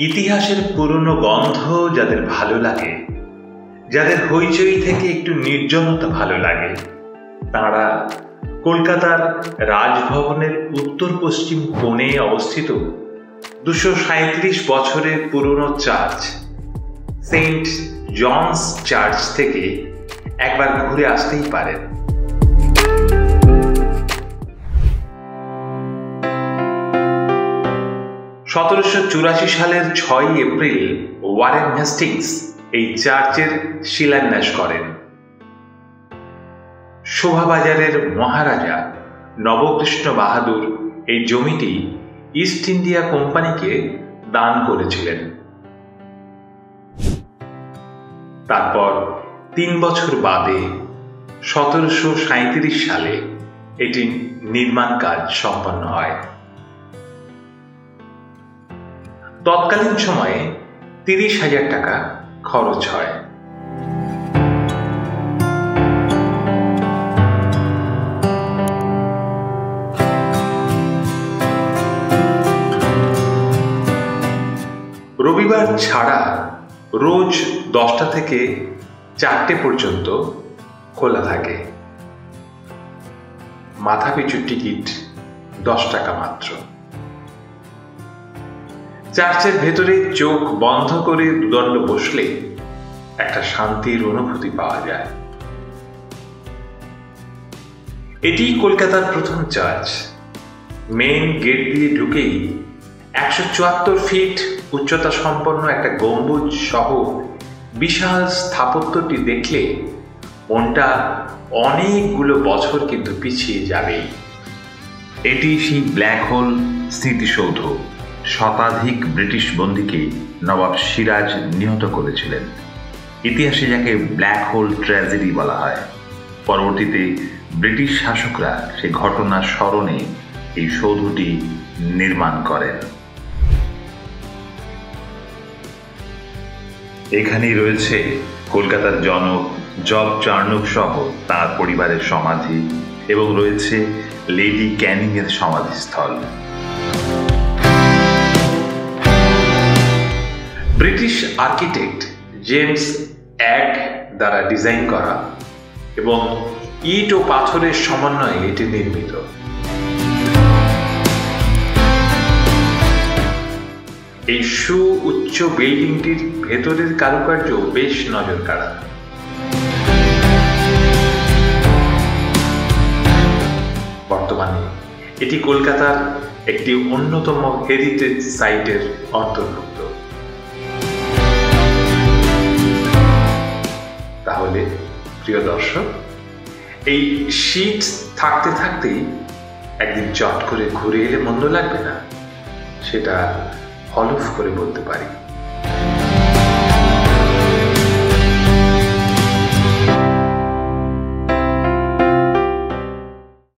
ইতিহাসের পুরনো গন্ধ যাদের ভালো লাগে, যাদের হইচই থেকে একটু নির্জনতা ভালো লাগে, তারা কলকাতার রাজভবনের উত্তর পশ্চিম কোণে অবস্থিত 237 বছরের পুরনো চার্চ সেন্ট জনস চার্চ থেকে একবার ঘুরে আসতেই পারেন। (1784 সালের 6 এপ্রিল ওয়ারেন হেস্টিংস এই চার্চের শিলান্যাস করেন। শোভাবাজারের মহারাজা নবকৃষ্ণ বাহাদুর এই জমিটি ইস্ট ইন্ডিয়া কোম্পানিকে দান করেছিলেন। তারপর 3 বছর বাদে 1737 সালে এটি নির্মাণ কাজ সম্পন্ন হয়। তৎকালীন সময়ে 30,000 টাকা খরচ হয়। রবিবার ছাড়া রোজ 10টা থেকে 4টে পর্যন্ত খোলা থাকে। মাথাপিছু টিকিট 10 টাকা মাত্র। চার্চের ভেতরে চোখ বন্ধ করে দুদণ্ড বসলে একটা শান্তির অনুভূতি পাওয়া যায়। এটি কলকাতার প্রথম চার্চ। মেন গেট দিয়ে ঢুকেই 174 ফিট উচ্চতা সম্পন্ন একটা গম্বুজ সহ বিশাল স্থাপত্যটি দেখলে মনটা অনেকগুলো বছর কিন্তু পিছিয়ে যাবেই। এটি সেই ব্ল্যাক হোল স্মৃতিসৌধ। শতাধিক ব্রিটিশ বন্দীকে নবাব সিরাজ নিহত করেছিলেন। ইতিহাসে যাকে ব্ল্যাক হোল ট্র্যাজেডি বলা হয়। পরবর্তীতে ব্রিটিশ শাসকরা সেই ঘটনার স্মরণে এই সৌধটি নির্মাণ করেন। এখানেই রয়েছে কলকাতার জনক জব চার্নুক সহ তাঁর পরিবারের সমাধি এবং রয়েছে লেডি ক্যানিং এর সমাধিস্থল। ব্রিটিশ আর্কিটেক্ট জেমস অ্যাড দ্বারা ডিজাইন করা এবং ইট ও পাথরের সমন্বয়ে এটি নির্মিত। এই সুউচ্চ বিল্ডিংটির ভেতরের কারুকার্য বেশ নজর কাড়া। বর্তমানে এটি কলকাতার একটি অন্যতম হেরিটেজ সাইটের অন্তর্ভুক্ত। তাহলে প্রিয় দর্শক, এই শীত থাকতে থাকতেই একদিন চট করে ঘুরে এলে মন্দ লাগবে না, সেটা হলফ করে বলতে পারি।